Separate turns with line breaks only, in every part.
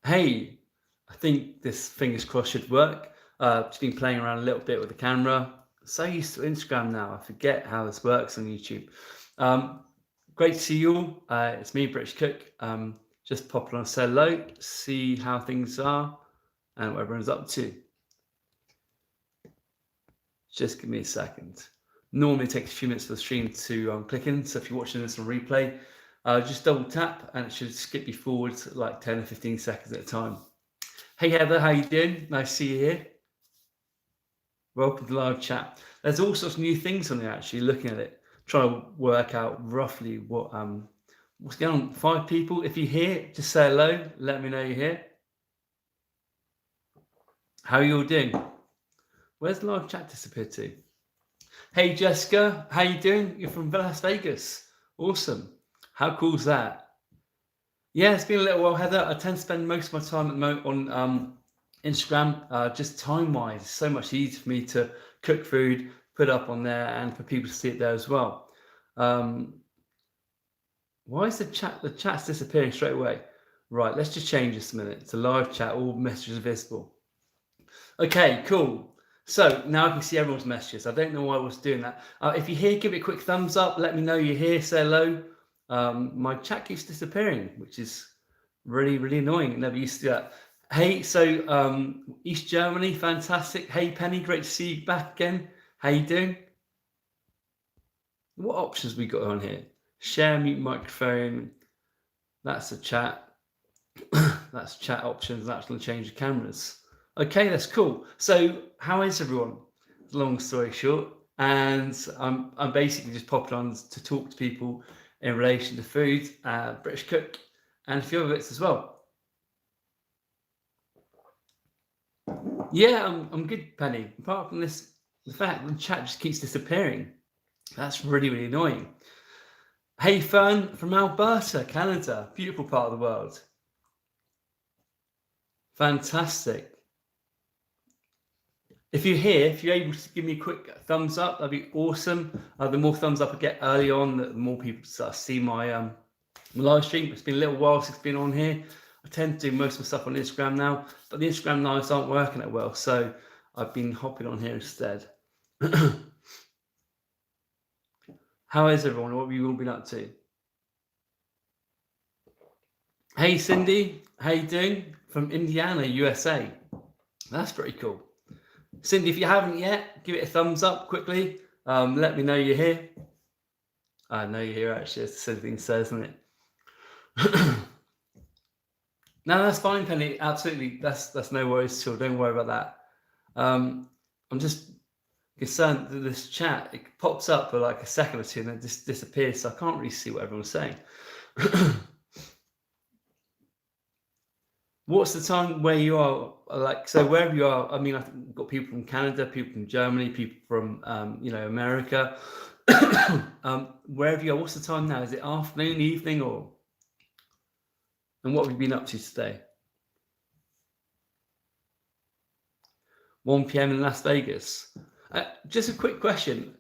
Hey, I think this fingers crossed should work. Just been playing around a little bit with the camera. So used to Instagram now, I forget how this works on YouTube. Um, Great to see you all. It's me, British Cook. Just popping on, say hello, see how things are and what everyone's up to. Just give me a second. Normally it takes a few minutes for the stream to click in. So if you're watching this on replay, just double tap and it should skip you forward like 10 or 15 seconds at a time. Hey Heather, how you doing? Nice to see you here. Welcome to live chat. There's all sorts of new things on there actually, looking at it, trying to work out roughly what's going on. 5 people. If you're here, just say hello, let me know you're here. How are you all doing? Where's the live chat disappeared to? Hey Jessica, how you doing? You're from Las Vegas. Awesome. How cool is that? Yeah, it's been a little while, Heather. I tend to spend most of my time at the moment on Instagram, just time-wise. It's so much easier for me to cook food, put up on there, and for people to see it there as well. Why is the chat's disappearing straight away? Right, let's just change this a minute. It's a live chat, all messages are visible. Okay, cool. So now I can see everyone's messages. I don't know why I was doing that. If you're here, give it a quick thumbs up. Let me know you're here. Say hello. My chat keeps disappearing, which is really, really annoying. It never used to do that. Hey, so East Germany, fantastic. Hey, Penny, great to see you back again. How you doing? What options we got on here? Share mute microphone. That's the chat. That's chat options. That's going to change the cameras. Okay, that's cool. So how is everyone? Long story short. And I'm basically just popping on to talk to people in relation to food, British Cook, and a few other bits as well. Yeah, I'm good, Penny. Apart from this, the fact the chat just keeps disappearing. That's really, really annoying. Hey, Fern from Alberta, Canada. Beautiful part of the world. Fantastic. If you're here, if you're able to give me a quick thumbs up, that'd be awesome. The more thumbs up I get early on, the more people start to see my live stream. It's been a little while since it's been on here. I tend to do most of my stuff on Instagram now, but the Instagram lives aren't working that well, so I've been hopping on here instead. How is everyone? What have you all been up to? Hey Cindy, how you doing? From Indiana, USA. That's pretty cool. Cindy, if you haven't yet, give it a thumbs up quickly. Let me know you're here. I know you're here actually, as the same thing says, isn't it? No, that's fine, Penny. Absolutely. That's no worries at all. Don't worry about that. I'm just concerned that this chat, it pops up for like a second or two and then just disappears, so I can't really see what everyone's saying. What's the time where you are? Like, so wherever you are, I mean, I've got people from Canada, people from Germany, people from, America. Wherever you are, what's the time now? Is it afternoon, evening, or? And what have you been up to today? 1 p.m. in Las Vegas. Just a quick question.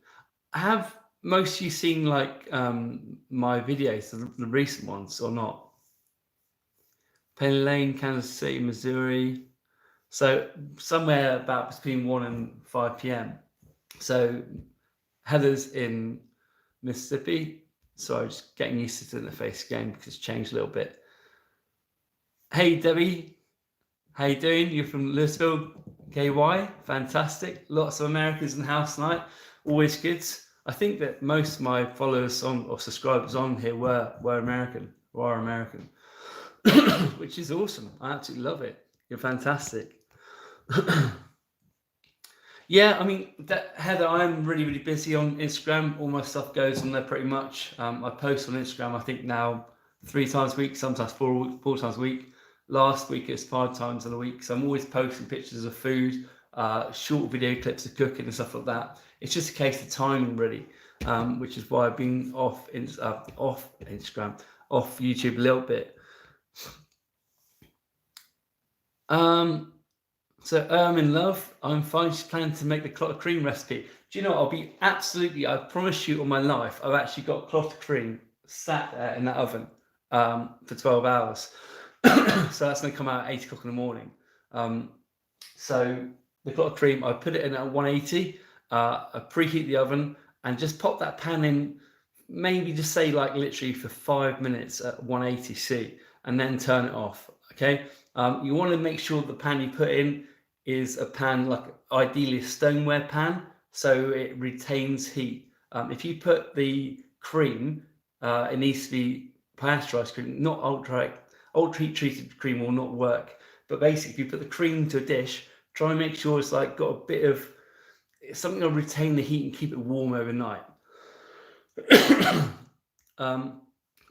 Have most of you seen like my videos, the recent ones, or not? Penny Lane, Kansas City, Missouri. So somewhere about between 1 and 5 p.m. So Heather's in Mississippi. Sorry, just getting used to it in the face again because it's changed a little bit. Hey Debbie, how you doing? You're from Louisville, KY. Fantastic. Lots of Americans in the house tonight. Always good. I think that most of my followers on or subscribers on here were American or are American. Which is awesome. I absolutely love it. You're fantastic. Yeah, I mean, Heather, I'm really, really busy on Instagram. All my stuff goes on there pretty much. I post on Instagram, I think now 3 times a week, sometimes 4 times a week. Last week it's 5 times in a week. So I'm always posting pictures of food, short video clips of cooking and stuff like that. It's just a case of timing, really, which is why I've been off Instagram, off YouTube a little bit. So in love, I'm fine. She's planning to make the clotted cream recipe. Do you know, I'll be absolutely, I promise you on my life, I've actually got clotted cream sat there in that oven for 12 hours. So that's going to come out at 8 o'clock in the morning. So the clotted cream, I put it in at 180. I preheat the oven and just pop that pan in, maybe just say like literally for 5 minutes at 180C, and then turn it off. Okay. You want to make sure the pan you put in is a pan, like ideally a stoneware pan, so it retains heat. If you put the cream, it needs to be pasteurized cream, not ultra heat treated cream will not work. But basically, if you put the cream into a dish, try and make sure it's like got a bit of something to retain the heat and keep it warm overnight.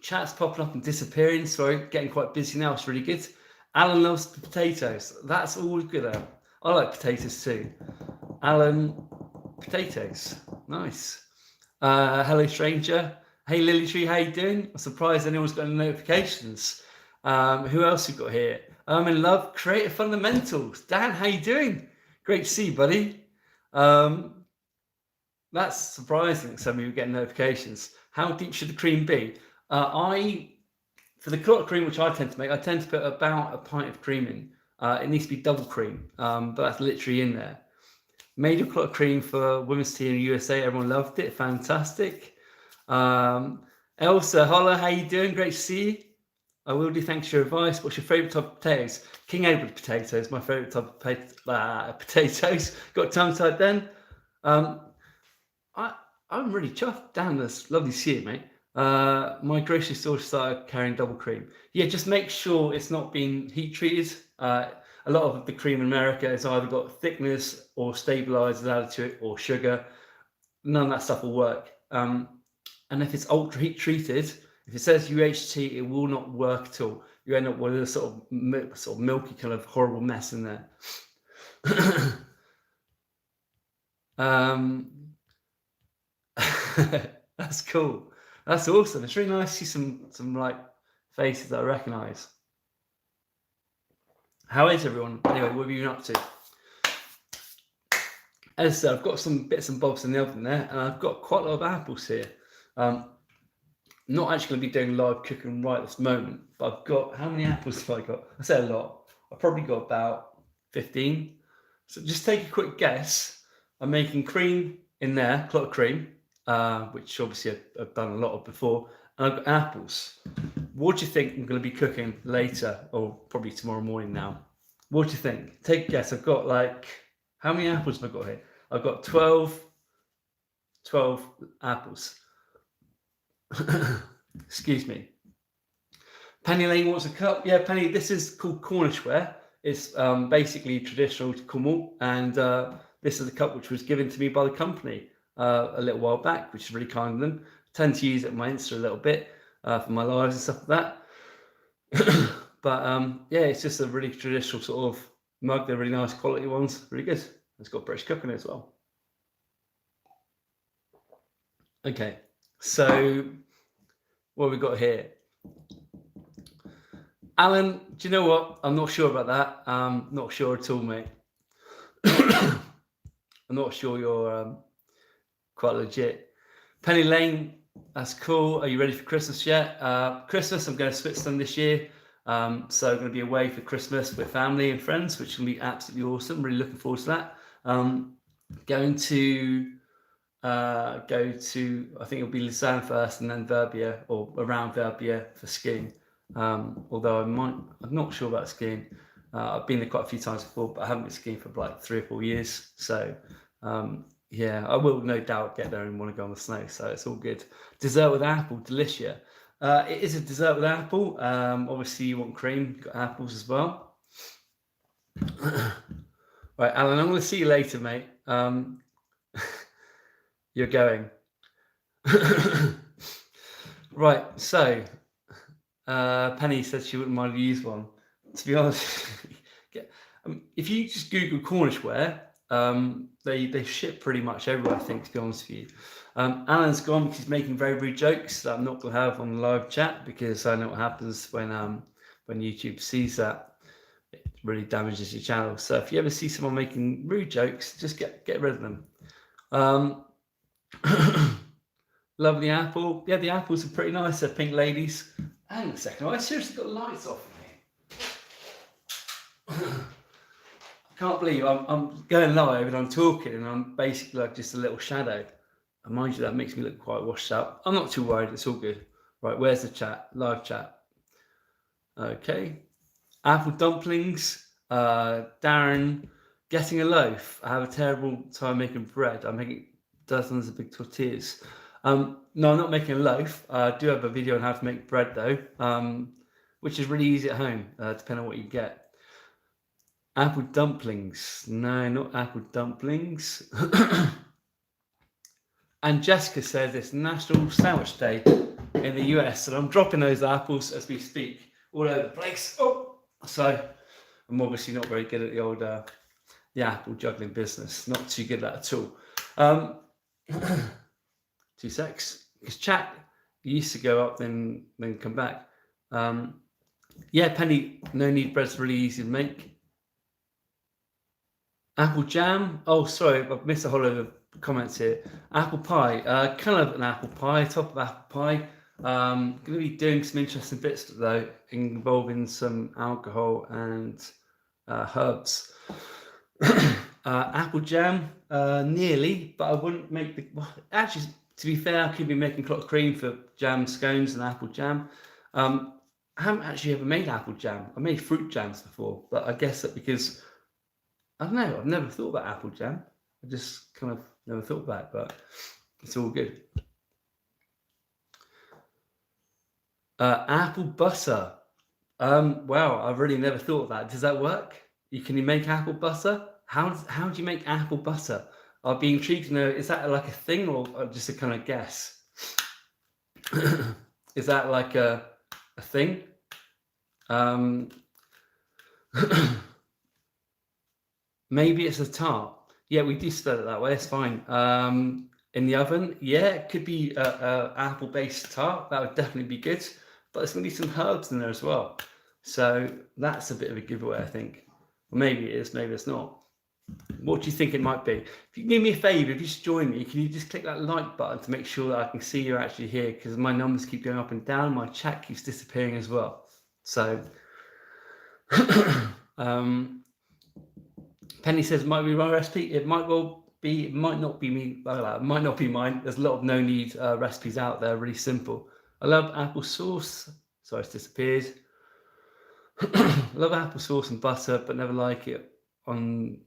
Chat's popping up and disappearing. Sorry, getting quite busy now. It's really good. Alan loves potatoes. That's always good. I like potatoes too. Alan, potatoes. Nice. Hello, stranger. Hey, Lily Tree, how you doing? I'm surprised anyone's got any notifications. Who else we got here? I'm in love. Creative fundamentals. Dan, how you doing? Great to see you, buddy. That's surprising. Some of you get notifications. How deep should the cream be? For the clotted cream, which I tend to make, I tend to put about a pint of cream in. It needs to be double cream, but that's literally in there. Made a clotted cream for women's tea in the USA. Everyone loved it. Fantastic. Elsa, holla, how you doing? Great to see you. I will do. Thanks for your advice. What's your favourite type of potatoes? King Edward potatoes. My favourite type of potatoes. Got tongue tied then. I'm really chuffed. Dan, that's lovely to see you, mate. My grocery store started carrying double cream. Yeah, just make sure it's not being heat treated. A lot of the cream in America has either got thickness or stabilizers added to it or sugar. None of that stuff will work. And if it's ultra heat treated, if it says UHT, it will not work at all. You end up with a sort of milky kind of horrible mess in there. That's cool. That's awesome. It's really nice to see some like faces that I recognise. How is everyone? Anyway, what have you been up to? As I said, I've got some bits and bobs in the oven there, and I've got quite a lot of apples here. Not actually going to be doing live cooking right this moment, but I've got, how many apples have I got? I say a lot. I've probably got about 15. So just take a quick guess. I'm making cream in there, clotted cream, which obviously I've done a lot of before, and I've got apples. What do you think I'm going to be cooking later, or probably tomorrow morning now? What do you think? Take a guess. I've got like, how many apples have I got here? I've got 12 apples. Excuse me. Penny Lane wants a cup. Yeah, Penny, this is called Cornish ware. It's basically traditional to Cornwall, and this is a cup which was given to me by the company a little while back, which is really kind of them. I tend to use it on my Insta a little bit for my lives and stuff like that. But yeah, it's just a really traditional sort of mug. They're really nice quality ones, really good. It's got British cooking as well. Okay, so what have we got here? Alan, do you know what? I'm not sure about that. Not sure at all, mate. I'm not sure you're quite legit. Penny Lane, that's cool. Are you ready for Christmas yet? Christmas, I'm going to Switzerland this year. So I'm going to be away for Christmas with family and friends, which will be absolutely awesome. Really looking forward to that. Going to go to, I think it'll be Lausanne first and then Verbier, or around Verbier for skiing. Although I'm not sure about skiing. I've been there quite a few times before, but I haven't been skiing for like 3 or 4 years. So yeah, I will no doubt get there and want to go on the snow. So it's all good. Dessert with apple, delicious. It is a dessert with apple. Obviously you want cream, you've got apples as well. Right, Alan, I'm going to see you later, mate. You're going. Right, so Penny said she wouldn't mind to use one. To be honest, if you just Google Cornish ware, they ship pretty much everywhere, I think, to be honest with you. Alan's gone because he's making very rude jokes that I'm not going to have on the live chat, because I know what happens when YouTube sees that. It really damages your channel. So if you ever see someone making rude jokes, just get rid of them. Lovely apple. Yeah, the apples are pretty nice. They're pink ladies. Hang on a second. I seriously got the lights off in here. Can't believe I'm going live and I'm talking and I'm basically like just a little shadow. And mind you, that makes me look quite washed up. I'm not too worried. It's all good. Right, where's the chat? Live chat. Okay. Apple dumplings. Darren, getting a loaf. I have a terrible time making bread. I'm making dozens of big tortillas. No, I'm not making a loaf. I do have a video on how to make bread though, which is really easy at home, depending on what you get. Apple dumplings. No, not apple dumplings. And Jessica says it's National Sandwich Day in the US, and I'm dropping those apples as we speak all over the place. Oh, so I'm obviously not very good at the old the apple juggling business. Not too good at that at all. 2 secs. Because chat used to go up, then come back. Yeah, Penny, no knead bread's really easy to make. Apple jam. Oh, sorry, I've missed a whole load of comments here. Apple pie. Kind of an apple pie, top of apple pie. Going to be doing some interesting bits though, involving some alcohol and herbs. Apple jam, nearly, but I wouldn't make the. Well, actually, to be fair, I could be making clotted cream for jam scones and apple jam. I haven't actually ever made apple jam. I made fruit jams before, but I guess that because I don't know, I've never thought about apple jam. I just kind of never thought about it, but it's all good. Apple butter. Wow, I've really never thought of that. Does that work? Can you make apple butter? How do you make apple butter? I'd be intrigued to know, is that like a thing or just a kind of guess? Is that like a thing? Maybe it's a tart. Yeah, we do spell it that way. It's fine. In the oven, yeah, it could be a apple-based tart. That would definitely be good. But it's going to be some herbs in there as well. So that's a bit of a giveaway, I think. Or maybe it is, maybe it's not. What do you think it might be? If you can do me a favour, if you just join me, can you just click that like button to make sure that I can see you're actually here? Because my numbers keep going up and down. My chat keeps disappearing as well. So, Penny says, might be my recipe. It might well be, it might not be me. It might not be mine. There's a lot of no-knead recipes out there, really simple. I love apple sauce. Sorry, it's disappeared. I love apple sauce and butter, but never like it on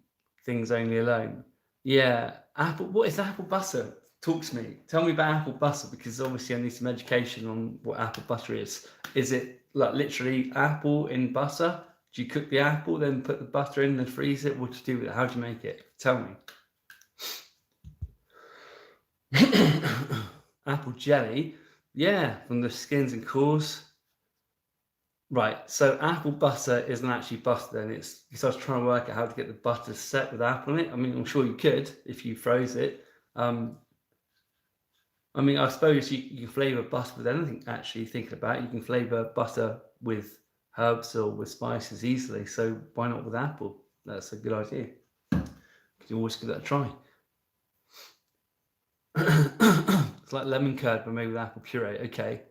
things only alone. Yeah, apple. What is apple butter? Talk to me. Tell me about apple butter, because obviously I need some education on what apple butter is. Is it like literally apple in butter? Do you cook the apple, then put the butter in and freeze it? What do you do with it? How do you make it? Tell me. Apple jelly. Yeah, from the skins and cores. Right, so apple butter isn't actually butter then. It's because I was trying to work out how to get the butter set with apple in it. I mean, I'm sure you could if you froze it. I mean, I suppose you can flavour butter with anything, actually, thinking about it. You can flavour butter with herbs or with spices easily, so why not with apple? That's a good idea. You always give that a try. It's like lemon curd but made with apple puree. Okay.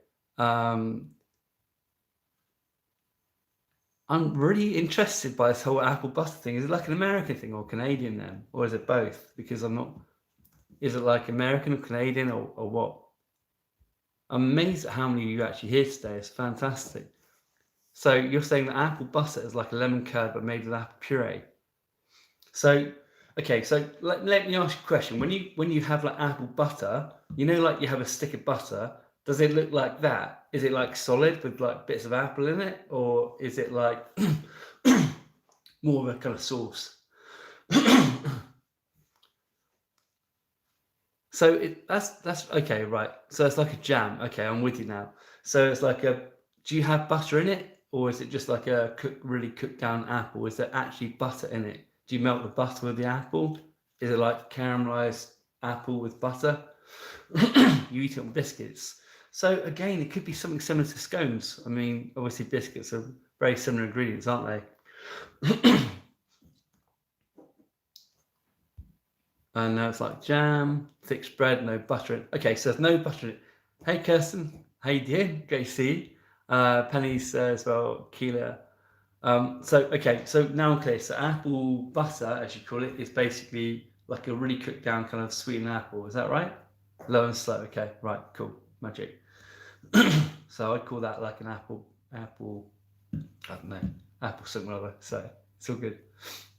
I'm really interested by this whole apple butter thing. Is it like an American thing or Canadian then? Or is it both? Because I'm not... Is it like American or Canadian or what? I'm amazed at how many of you actually here today. It's fantastic. So you're saying that apple butter is like a lemon curd but made with apple puree. So, okay, so let me ask you a question. When you have like apple butter, you know, like you have a stick of butter, does it look like that? Is it like solid with like bits of apple in it? Or is it like more of a kind of sauce? So that's okay, right. So it's like a jam. Okay, I'm with you now. So it's like do you have butter in it? Or is it just like a really cooked down apple? Is there actually butter in it? Do you melt the butter with the apple? Is it like caramelized apple with butter? You eat it on biscuits. So again, it could be something similar to scones. I mean, obviously biscuits are very similar ingredients, aren't they? And now it's like jam, thick spread, no butter in it. Okay, so there's no butter in it. Hey, Kirsten. How you doing? Great to see you. Penny says, well, Keela, So now I'm clear. So apple butter, as you call it, is basically like a really cooked down kind of sweetened apple. Is that right? Low and slow. Okay, right, cool, magic. So I'd call that like an apple. I don't know, apple something or other. So it's all good.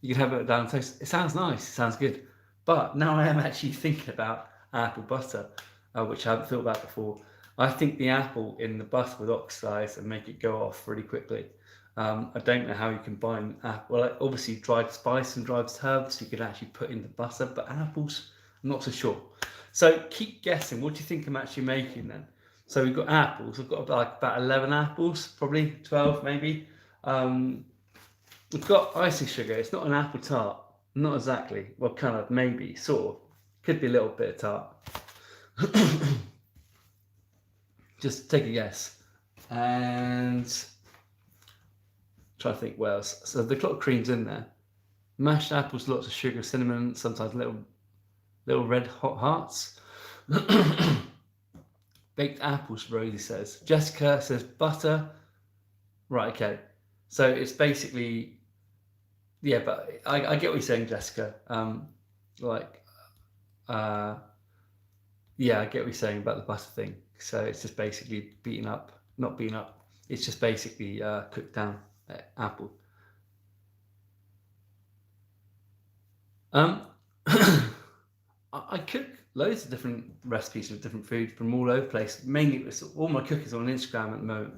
You can have it down toast. It sounds nice. It sounds good. But now I am actually thinking about apple butter, which I haven't thought about before. I think the apple in the butter would oxidize and make it go off really quickly. I don't know how you combine apple. Well, obviously dried spice and dried herbs you could actually put in the butter, but apples, I'm not so sure. So keep guessing. What do you think I'm actually making then? So we've got apples. We've got like about 11 apples, probably 12 maybe. We've got icing sugar. It's not an apple tart. Not exactly. Well, kind of, maybe, sort of. Could be a little bit of tart. Just take a guess. And try to think what else. So the clotted cream's in there. Mashed apples, lots of sugar, cinnamon, sometimes little red hot hearts. Baked apples, Rosie says. Jessica says butter. Right, okay. So it's basically, yeah, but I get what you're saying, Jessica. Yeah, I get what you're saying about the butter thing. So it's just basically not beaten up. It's just basically cooked down apple. I cook loads of different recipes with different food from all over the place. Mainly, all my cookies on Instagram at the moment.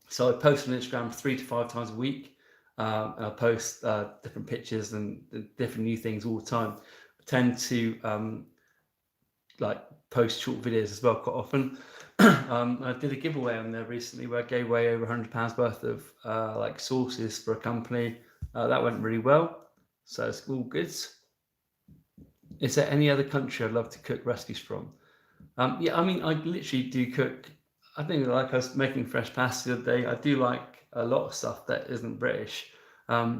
So I post on Instagram 3 to 5 times a week. I post different pictures and different new things all the time. I tend to like post short videos as well quite often. I did a giveaway on there recently where I gave away over £100 worth of like sauces for a company. That went really well. So it's all good. Is there any other country I'd love to cook recipes from? Yeah, I mean, I literally do cook. I think like I was making fresh pasta the other day. I do like a lot of stuff that isn't British. I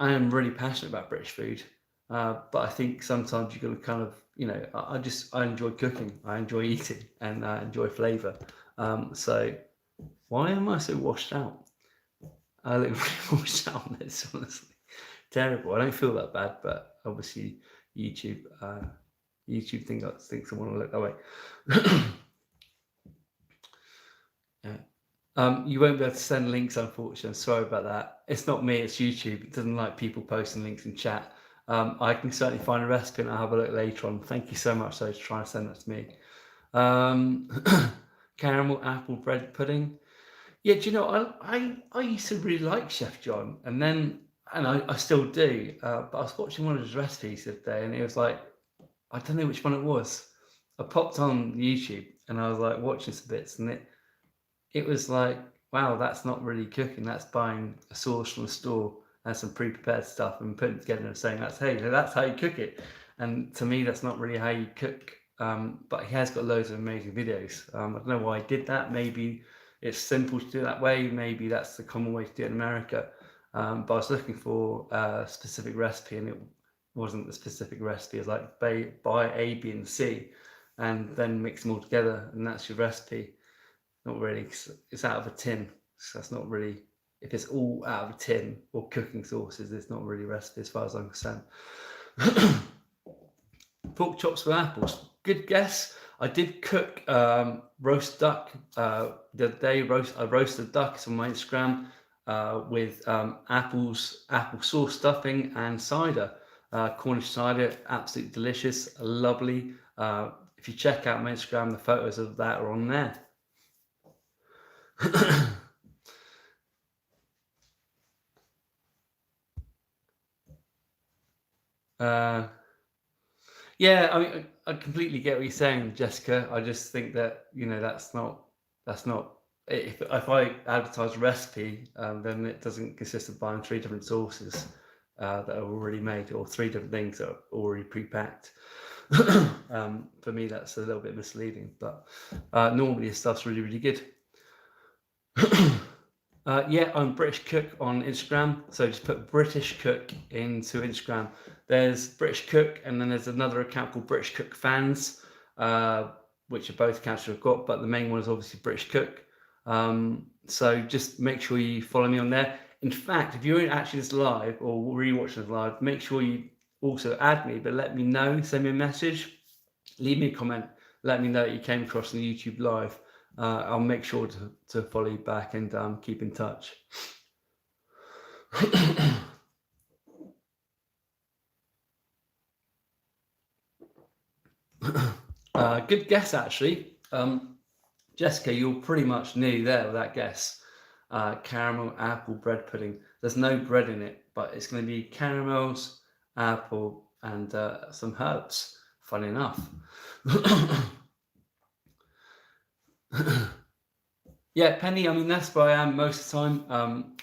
am really passionate about British food, but I think sometimes you've got to kind of, I enjoy cooking. I enjoy eating, and I enjoy flavour. So why am I so washed out? I look really washed out on this, honestly. Terrible. I don't feel that bad, but obviously YouTube thinks someone will look that way. Yeah. You won't be able to send links, unfortunately. I'm sorry about that. It's not me, it's YouTube. It doesn't like people posting links in chat. I can certainly find a recipe and I'll have a look later on. Thank you so much, though, to try and send that to me. Caramel apple bread pudding. Yeah, do you know, I used to really like Chef John, and I still do, but I was watching one of his recipes the other day, and it was like, I don't know which one it was. I popped on YouTube, and I was like watching some bits, and it was like, wow, that's not really cooking. That's buying a sauce from a store and some pre-prepared stuff and putting it together and saying that's how you cook it. And to me, that's not really how you cook. But he has got loads of amazing videos. I don't know why he did that. Maybe it's simple to do it that way. Maybe that's the common way to do it in America. But I was looking for a specific recipe, and it wasn't the specific recipe. It's like buy A, B, and C, and then mix them all together, and that's your recipe. Not really. It's out of a tin, so that's not really. If it's all out of a tin or cooking sauces, it's not really a recipe as far as I'm concerned. Pork chops with apples. Good guess. I did cook roast duck the other day. I roasted duck on my Instagram with apple sauce stuffing and cider. Cornish cider, absolutely delicious, lovely. If you check out my Instagram, the photos of that are on there. Yeah, I mean, I completely get what you're saying, Jessica. I just think that that's not. If I advertise a recipe, then it doesn't consist of buying 3 different sauces that are already made, or 3 different things that are already pre-packed. For me, that's a little bit misleading, but normally this stuff's really, really good. Yeah, I'm British Cook on Instagram, so just put British Cook into Instagram. There's British Cook, and then there's another account called British Cook Fans, which are both accounts we've got, but the main one is obviously British Cook. So just make sure you follow me on there. In fact, if you're actually this live or rewatching this live, make sure you also add me, but let me know, send me a message, leave me a comment, let me know that you came across the YouTube live. I'll make sure to follow you back and keep in touch. Good guess, actually. Jessica, you're pretty much nearly there with that guess. Caramel apple bread pudding. There's no bread in it, but it's going to be caramels, apple, and some herbs. Funny enough. Yeah, Penny, I mean, that's where I am most of the time.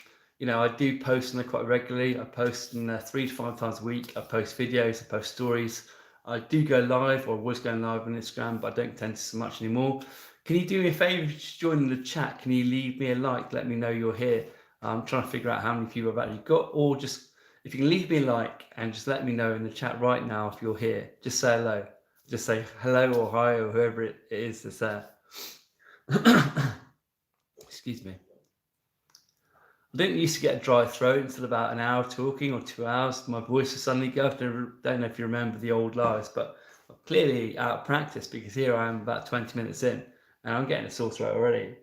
I do post on there quite regularly. I post in there 3 to 5 times a week. I post videos, I post stories. I do go live, or was going live on Instagram, but I don't tend to so much anymore. Can you do me a favor, just join the chat? Can you leave me a like? Let me know you're here. I'm trying to figure out how many people I've actually got, or just if you can leave me a like and just let me know in the chat right now if you're here. Just say hello. Just say hello or hi or whoever it is that's there. Excuse me. I didn't used to get a dry throat until about an hour talking or 2 hours. My voice would suddenly go. I don't know if you remember the old lives, but I'm clearly out of practice because here I am about 20 minutes in and I'm getting a sore throat already.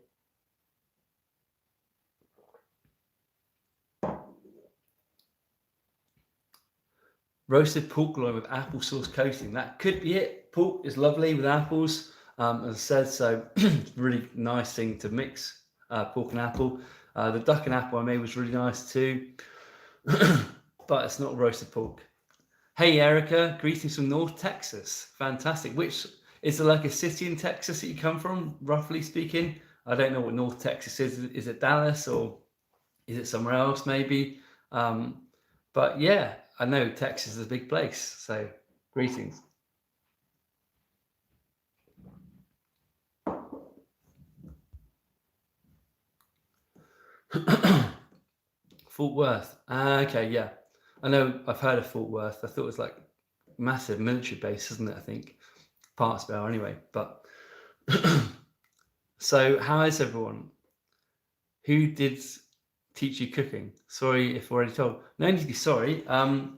Roasted pork loin with applesauce coating. That could be it. Pork is lovely with apples, as I said, so it's a really nice thing to mix pork and apple. The duck and apple I made was really nice too, but it's not roasted pork. Hey Erica, greetings from North Texas. Fantastic. Which is there like a city in Texas that you come from, roughly speaking? I don't know what North Texas is. Is it Dallas or is it somewhere else maybe? But yeah, I know Texas is a big place. So greetings. Fort Worth. Okay, yeah. I know I've heard of Fort Worth. I thought it was like massive military base, isn't it? I think Partsville anyway. But so how is everyone? Who did teach you cooking? Sorry if already told. No need to be sorry. No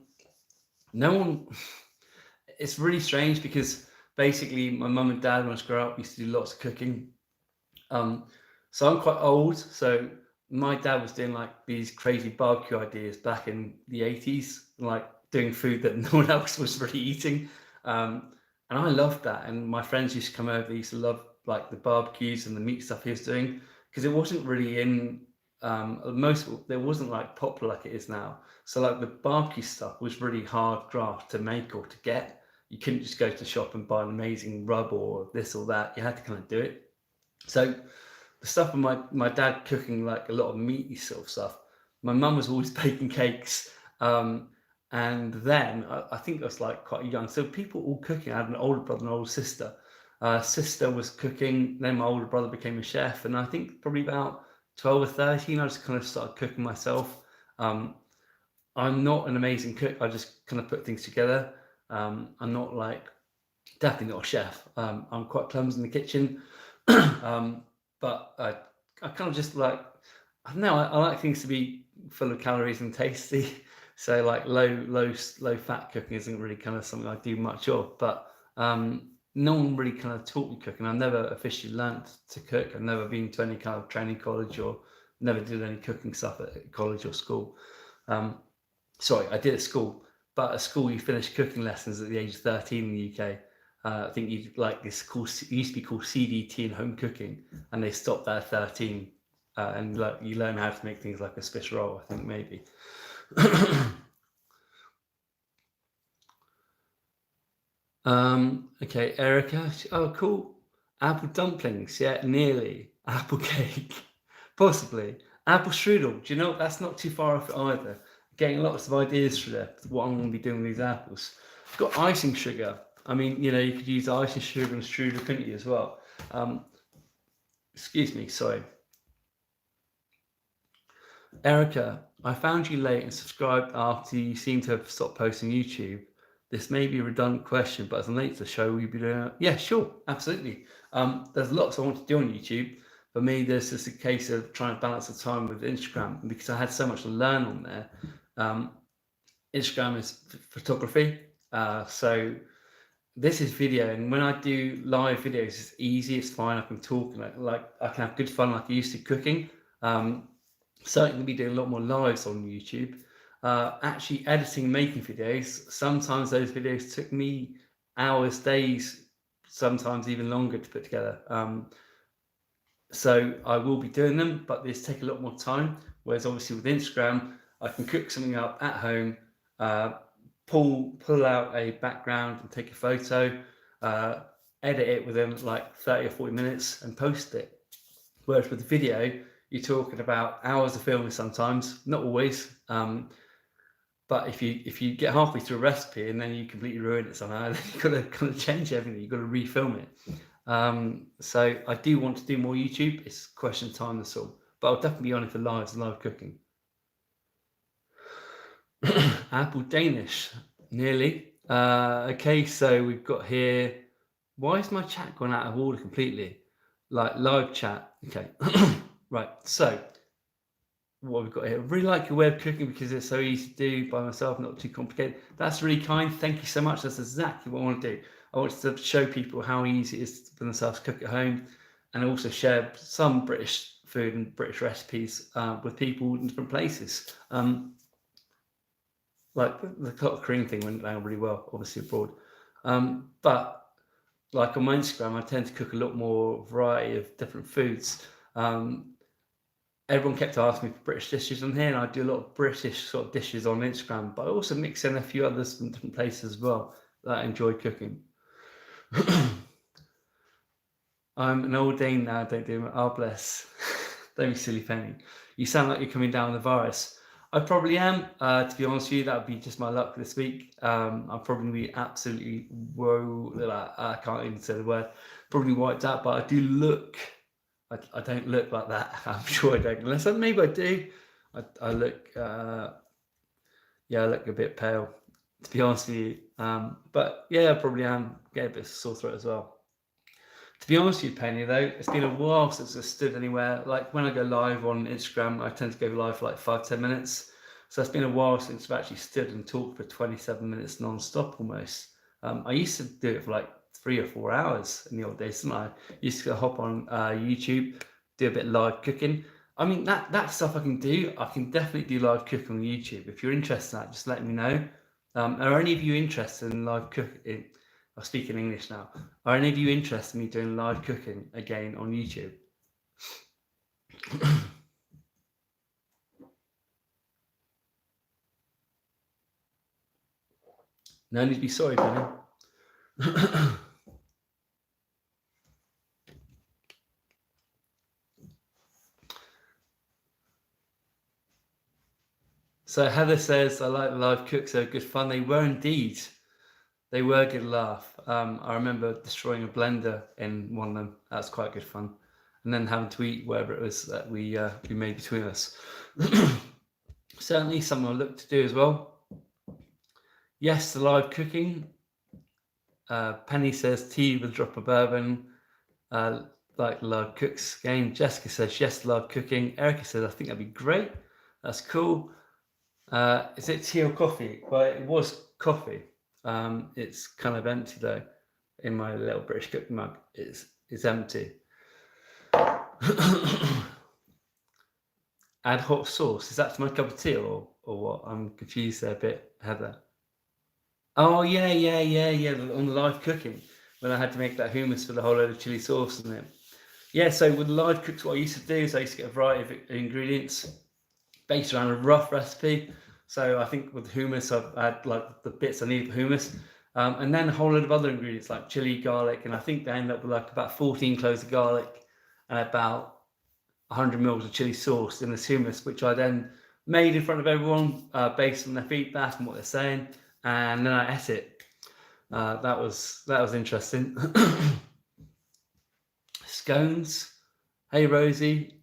one. It's really strange because basically my mum and dad, when I was growing up, used to do lots of cooking. So I'm quite old. So my dad was doing like these crazy barbecue ideas back in the 80s, like doing food that no one else was really eating. And I loved that. And my friends used to come over, they used to love like the barbecues and the meat stuff he was doing because it wasn't really in there wasn't like popular like it is now. So like the barbecue stuff was really hard graft to make or to get. You couldn't just go to the shop and buy an amazing rub or this or that. You had to kind of do it. So the stuff with my dad cooking like a lot of meaty sort of stuff. My mum was always baking cakes. And then I think I was like quite young. So people all cooking. I had an older brother and an older sister. Sister was cooking. Then my older brother became a chef. And I think probably about 12 or 13, I just kind of started cooking myself. I'm not an amazing cook. I just kind of put things together. I'm not like, definitely not a chef. I'm quite clumsy in the kitchen. But I kind of just like, I don't know, I like things to be full of calories and tasty. So like low fat cooking isn't really kind of something I do much of. But no one really kind of taught me cooking. I never officially learned to cook. I've never been to any kind of training college or never did any cooking stuff at college or school. Sorry, I did at school, but at school you finish cooking lessons at the age of 13 in the UK. I think you like this course. It used to be called CDT in home cooking, and they stopped that at 13. And like you learn how to make things like a Swiss roll. I think maybe. Okay, Erica. Oh, cool. Apple dumplings. Yeah, nearly. Apple cake, possibly. Apple strudel. Do you know that's not too far off either? Getting lots of ideas for that. What I'm going to be doing with these apples. I've got icing sugar. I mean, you could use icing sugar and strudel, couldn't you, as well? Excuse me, sorry. Erica, I found you late and subscribed after you seem to have stopped posting YouTube. This may be a redundant question, but as I'm late to the show, will you be doing it? Yeah, sure, absolutely. There's lots I want to do on YouTube, For me, there's just a case of trying to balance the time with Instagram, because I had so much to learn on there. Instagram is photography, so this is video, and when I do live videos, it's easy, it's fine. I can talk, like I can have good fun like I used to cooking. Certainly going to be doing a lot more lives on YouTube. Actually editing, making videos, sometimes those videos took me hours, days, sometimes even longer to put together. So I will be doing them, but these take a lot more time. Whereas obviously with Instagram, I can cook something up at home, pull out a background and take a photo, edit it within like 30 or 40 minutes and post it. Whereas with the video, you're talking about hours of filming sometimes, not always. But if you get halfway through a recipe and then you completely ruin it somehow, then you've got to kind of change everything. You've got to refilm it. So I do want to do more YouTube. It's a question of time, that's all. But I'll definitely be on it for live cooking. Apple Danish, nearly. Okay, so we've got here. Why is my chat gone out of order completely? Like live chat. Okay, right. So what we've got here. I really like your way of cooking because it's so easy to do by myself, not too complicated. That's really kind. Thank you so much. That's exactly what I want to do. I want to show people how easy it is for themselves to cook at home, and also share some British food and British recipes with people in different places. Like the clotted cream thing went down really well, obviously abroad. But like on my Instagram, I tend to cook a lot more variety of different foods. Everyone kept asking me for British dishes on here, and I do a lot of British sort of dishes on Instagram, but I also mix in a few others from different places as well that I enjoy cooking. I'm an old Dane now, don't do it. Oh, bless. Don't be silly, Penny. You sound like you're coming down with the virus. I probably am. To be honest with you, that would be just my luck this week. I'll probably be absolutely I can't even say the word. Probably wiped out, but I do look. I don't look like that. I'm sure I don't. Unless maybe I do. I look. I look a bit pale. To be honest with you. But yeah, I probably am. Get a bit of sore throat as well. To be honest with you, Penny, though, it's been a while since I stood anywhere. Like when I go live on Instagram, I tend to go live for like 5-10 minutes. So it's been a while since I've actually stood and talked for 27 minutes non-stop almost. I used to do it for like 3 or 4 hours in the old days, didn't I? Used to hop on YouTube, do a bit of live cooking. I mean, that stuff I can do. I can definitely do live cooking on YouTube. If you're interested in that, just let me know. Are any of you interested in live cooking? I'll speak in English now. Are any of you interested in me doing live cooking again on YouTube? No need to be sorry, Penny. So Heather says, I like the live cooks, they're good fun. They were indeed. They were a good laugh. I remember destroying a blender in one of them. That's quite good fun. And then having to eat whatever it was that we made between us. Certainly something I'll look to do as well. Yes, the live cooking. Penny says tea with a drop of bourbon. Like live cooks game. Jessica says yes, live cooking. Erica says I think that'd be great. That's cool. Is it tea or coffee? Well, it was coffee. It's kind of empty though. In my little British cooking mug, it's empty. Add hot sauce. Is that to my cup of tea or what? I'm confused there a bit, Heather. Oh yeah. On the live cooking, when I had to make that hummus for the whole load of chili sauce in it. Yeah. So with live cooks, what I used to do is I used to get a variety of ingredients based around a rough recipe. So I think with hummus, I've had like the bits I need for hummus, and then a whole load of other ingredients like chili, garlic, and I think they end up with like about 14 cloves of garlic and about 100 mils of chili sauce in this hummus, which I then made in front of everyone based on their feedback and what they're saying, and then I ate it. That was interesting. Scones. Hey Rosie.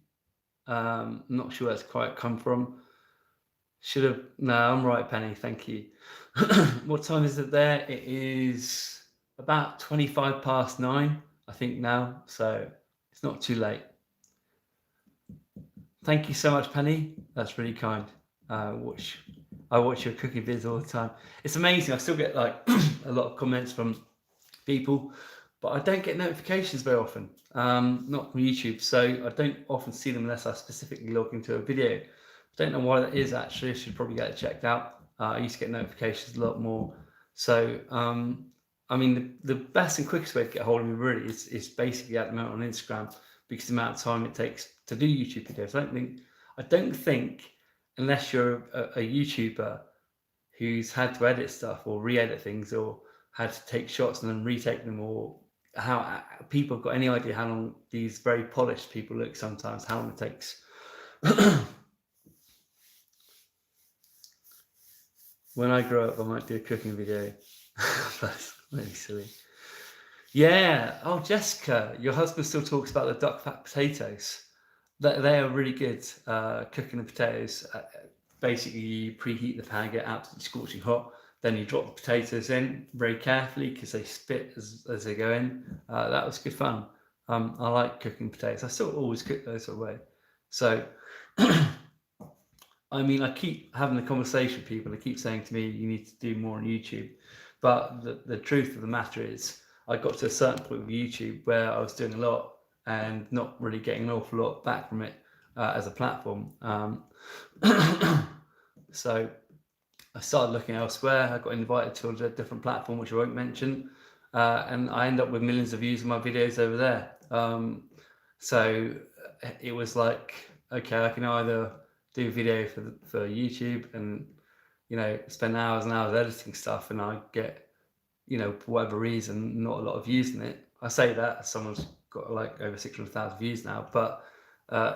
I'm not sure where that's quite come from. No, I'm right, Penny. Thank you. What time is it there? It is about 9:25, I think now. So it's not too late. Thank you so much, Penny. That's really kind. I watch your cooking videos all the time. It's amazing. I still get like a lot of comments from people, but I don't get notifications very often. Not from YouTube, so I don't often see them unless I specifically log into a video. Don't know why that is actually. I should probably get it checked out. I used to get notifications a lot more. So I mean, the best and quickest way to get a hold of me really is basically at the moment on Instagram, because the amount of time it takes to do YouTube videos. I don't think unless you're a YouTuber who's had to edit stuff or re-edit things or had to take shots and then retake them, or how people have got any idea how long these very polished people look sometimes, how long it takes. When I grow up, I might do a cooking video. That's really silly. Yeah. Oh, Jessica, your husband still talks about the duck fat potatoes. They are really good cooking the potatoes. Basically, you preheat the pan, get absolutely scorching hot. Then you drop the potatoes in very carefully because they spit as they go in. That was good fun. I like cooking potatoes. I still always cook those sort of way. So, I mean, I keep having a conversation with people. They keep saying to me, you need to do more on YouTube. But the truth of the matter is, I got to a certain point with YouTube where I was doing a lot and not really getting an awful lot back from it as a platform. So I started looking elsewhere. I got invited to a different platform, which I won't mention, and I end up with millions of views of my videos over there. So it was like, okay, I can either do a video for YouTube and spend hours and hours editing stuff, and I get for whatever reason not a lot of views in it. I say that someone's got like over 600,000 views now, but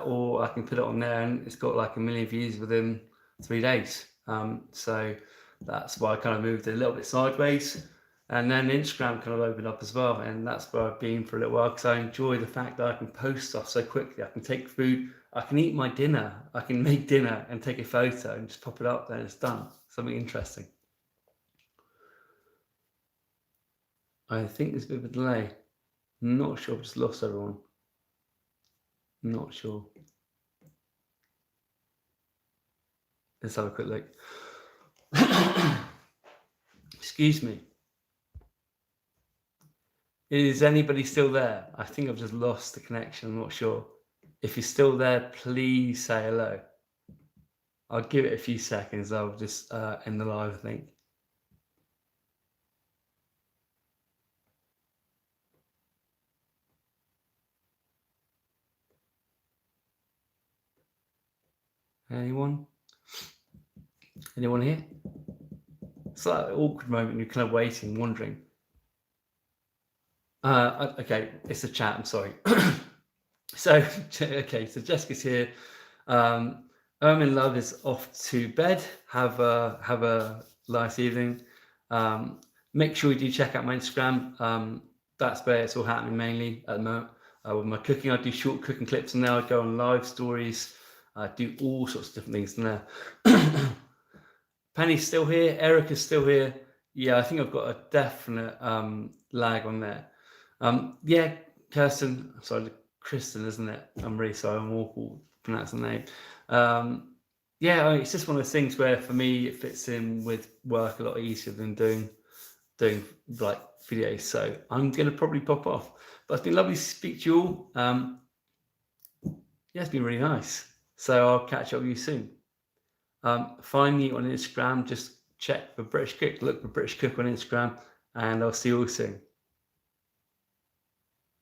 or I can put it on there and it's got like 1 million views within 3 days. So that's why I kind of moved a little bit sideways. And then Instagram kind of opened up as well, and that's where I've been for a little while because I enjoy the fact that I can post stuff so quickly. I can take food, I can eat my dinner, I can make dinner and take a photo and just pop it up there and it's done. Something interesting. I think there's a bit of a delay. Not sure, I've just lost everyone. Not sure. Let's have a quick look. Excuse me. Is anybody still there? I think I've just lost the connection. I'm not sure. If you're still there, please say hello. I'll give it a few seconds. I'll just end the live, I think. Anyone? Anyone here? It's like an awkward moment. You're kind of waiting, wondering. Okay, it's a chat. I'm sorry. So Jessica's here. Ermin Love is off to bed. Have a nice evening. Make sure you do check out my Instagram. That's where it's all happening mainly at the moment. With my cooking, I do short cooking clips, and now I go on live stories. I do all sorts of different things in there. Penny's still here. Erica's still here. Yeah, I think I've got a definite lag on there. Yeah, Kirsten. Sorry, Kristen, isn't it? I'm really sorry. I'm awful pronouncing the name. Yeah, it's just one of those things where for me it fits in with work a lot easier than doing like videos. So I'm going to probably pop off. But it's been lovely to speak to you all. Yeah, it's been really nice. So I'll catch up with you soon. Find me on Instagram. Just check for British Cook. Look for British Cook on Instagram, and I'll see you all soon.